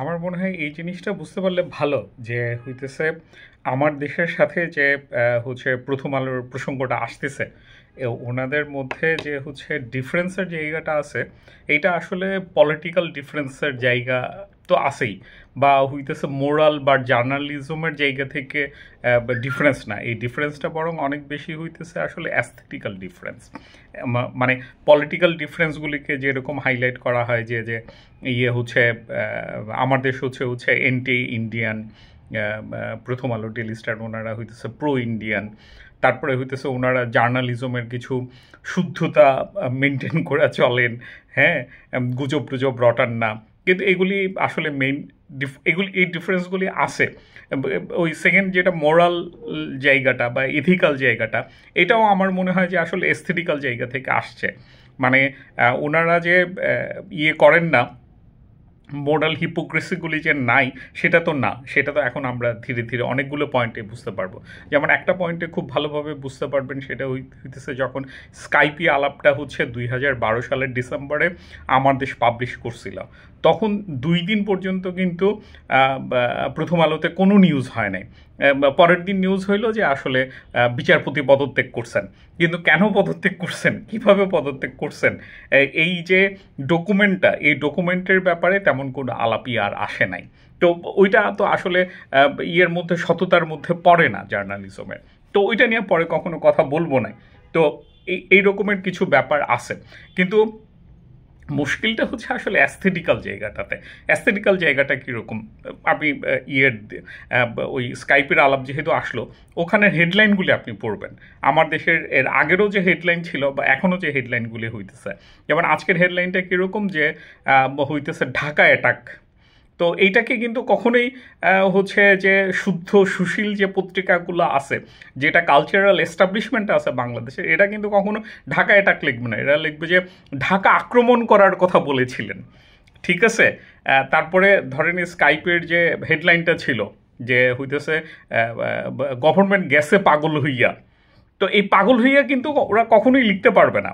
আমার মনে হয় এই জিনিসটা বুঝতে পারলে ভালো যে হইতেছে আমার দেশের সাথে যে হচ্ছে প্রথম আলোর প্রসঙ্গটা আসতেছে ওনাদের মধ্যে যে হচ্ছে ডিফারেন্সের জায়গাটা আছে এইটা আসলে পলিটিক্যাল ডিফারেন্সের জায়গা তো আছেই বা হইতেছে মোরাল বা জার্নালিজমের জায়গা থেকে ডিফারেন্স না, এই ডিফারেন্সটা বরং অনেক বেশি হইতেছে আসলে অ্যাস্থেটিক্যাল ডিফারেন্স। মানে পলিটিক্যাল ডিফারেন্সগুলিকে যেরকম হাইলাইট করা হয় যে যে ইয়ে হচ্ছে আমার দেশ হচ্ছে হচ্ছে এন্টি ইন্ডিয়ান, প্রথম আলো ডেলি স্টার ওনারা হইতেছে প্রো ইন্ডিয়ান, তারপরে হইতেছে ওনারা জার্নালিজমের কিছু শুদ্ধতা মেনটেন করে চলেন, হ্যাঁ, গুজব টুজব রটান না, কিন্তু এগুলি আসলে মেইন এগুলি এই ডিফারেন্সগুলি আছে। ওই সেকেন্ড যেটা মোরাল জায়গাটা বা এথিক্যাল জায়গাটা, এটাও আমার মনে হয় যে আসলে এস্থেটিক্যাল জায়গা থেকে আসছে। মানে ওনারা যে ইয়ে করেন না, মোরাল হিপোক্রেসিগুলি যে নাই সেটা তো না, সেটা তো এখন আমরা ধীরে ধীরে অনেকগুলো পয়েন্টে বুঝতে পারবো। যেমন একটা পয়েন্টে খুব ভালোভাবে বুঝতে পারবেন, সেটা হইতেছে যখন স্কাইপি আলাপটা হচ্ছে 2012 সালের ডিসেম্বরে আমার দেশ পাবলিশ করছিল, তখন 2 দিন পর্যন্ত কিন্তু প্রথম আলোতে কোনো নিউজ হয় নাই। পরের দিন নিউজ হইলো যে আসলে বিচারপতি পদত্যাগ করছেন, কিন্তু কেন পদত্যাগ করছেন, কিভাবে পদত্যাগ করছেন, এই যে ডকুমেন্টটা, এই ডকুমেন্টের ব্যাপারে তেমন কোনো আলাপই আর আসে নাই। তো ওইটা তো আসলে ইয়ের মধ্যে, সততার মধ্যে পড়ে না জার্নালিজমের। তো ওইটা নিয়ে পরে কখনো কথা বলবো না। তো এই রকমের কিছু ব্যাপার আছে, কিন্তু মুশকিলটা হচ্ছে আসলে অ্যাস্থেটিক্যাল জায়গাটাতে। অ্যাস্থেটিক্যাল জায়গাটা কীরকম, আপনি ইয়ের ওই স্কাইপের আলাপ যেহেতু আসলো, ওখানের হেডলাইনগুলি আপনি পড়বেন। আমার দেশের এর আগেরও যে হেডলাইন ছিল বা এখনও যে হেডলাইনগুলি হইতেছে, যেমন আজকের হেডলাইনটা কীরকম যে হইতেছে ঢাকা অ্যাটাক। তো এইটাকে কিন্তু কখনোই হচ্ছে যে শুদ্ধ সুশীল যে পত্রিকাগুলো আছে, যেটা কালচারাল এস্টাবলিশমেন্ট আছে বাংলাদেশের, এটা কিন্তু কখনো ঢাকা অ্যাটাক লিখবে না, এরা লিখবে যে ঢাকা আক্রমণ করার কথা বলেছিলেন। ঠিক আছে, তারপরে ধরেন স্কাইপের যে হেডলাইনটা ছিল যে হইতেছে গভর্নমেন্ট গেছে পাগল হইয়া, তো এই পাগল হইয়া কিন্তু ওরা কখনোই লিখতে পারবে না।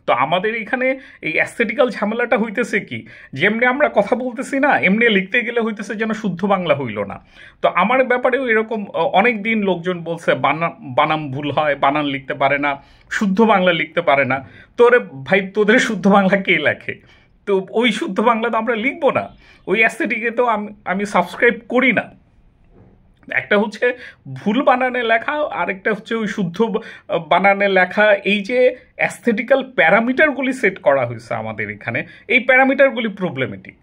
তো আমাদের এখানে এই অ্যাস্থেটিক্যাল ঝামেলাটা হইতেছে কি, যেমনি আমরা কথা বলতেছি না, এমনি লিখতে গেলে হইতেছে যেন শুদ্ধ বাংলা হইল না। তো আমার ব্যাপারেও এরকম অনেক দিন লোকজন বলছে বানাম ভুল হয়, বানান লিখতে পারে না, শুদ্ধ বাংলা লিখতে পারে না। তোরে ভাই, তোদের শুদ্ধ বাংলা কে লেখে? তো ওই শুদ্ধ বাংলা তো আমরা লিখবো না, ওই অ্যাস্থেটিকে তো আমি সাবস্ক্রাইব করি না। একটা হচ্ছে ভুল বানানে লেখা, আরেকটা হচ্ছে ওই শুদ্ধ বানানে লেখা। এই যে অ্যাস্থেটিক্যাল প্যারামিটারগুলি সেট করা হয়েছে আমাদের এখানে, এই প্যারামিটারগুলি প্রবলেমেটিক।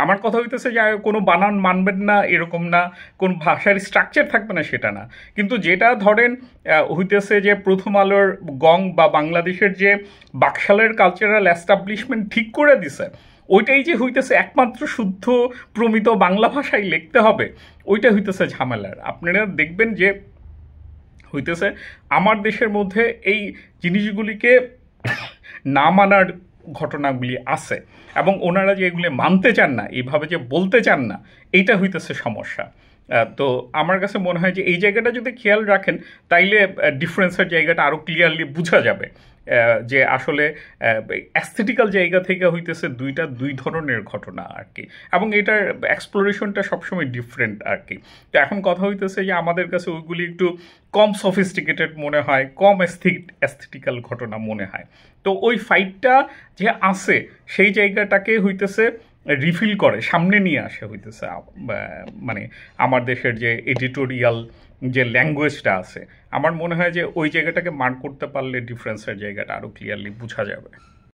আমার কথা হইতেছে যে কোনো বানান মানবেন না এরকম না, কোন ভাষার স্ট্রাকচার থাকবে না সেটা না, কিন্তু যেটা ধরেন হইতেছে যে প্রথম আলোর গং বা বাংলাদেশের যে বাকশালের কালচারাল এস্টাবলিশমেন্ট ঠিক করে দিছে, ওইটাই যে হইতেছে একমাত্র শুদ্ধ প্রমিত বাংলা ভাষায় লিখতে হবে, ওইটা হইতেছে ঝামেলার। আপনারা দেখবেন যে হইতেছে আমার দেশের মধ্যে এই জিনিসগুলিকে না মানার ঘটনাগুলি আছে, এবং ওনারা যে এগুলি মানতে চান না, এইভাবে যে বলতে চান না, এইটা হইতেছে সমস্যা। তো আমার কাছে মনে হয় যে এই জায়গাটা যদি খেয়াল রাখেন, তাইলে ডিফারেন্সের জায়গাটা আরও ক্লিয়ারলি বোঝা যাবে যে আসলে অ্যাস্থেটিক্যাল জায়গা থেকে হইতেছে দুই ধরনের ঘটনা আর কি, এবং এটার এক্সপ্লোরেশনটা সবসময় ডিফারেন্ট আর কি। তো এখন কথা হইতেছে যে আমাদের কাছে ওইগুলি একটু কম সফিস্টিকেটেড মনে হয়, কম অ্যাস্থেটিক্যাল ঘটনা মনে হয়। তো ওই ফাইটটা যে আছে, সেই জায়গাটাকে হইতেছে রিফিল করে সামনে নিয়ে আসে হইতেছে মানে আমার দেশের যে এডিটোরিয়াল যে ল্যাঙ্গুয়েজটা আছে, আমার মনে হয় যে ওই জায়গাটাকে মার্ক করতে পারলে ডিফারেন্সের জায়গাটা আরও ক্লিয়ারলি বোঝা যাবে।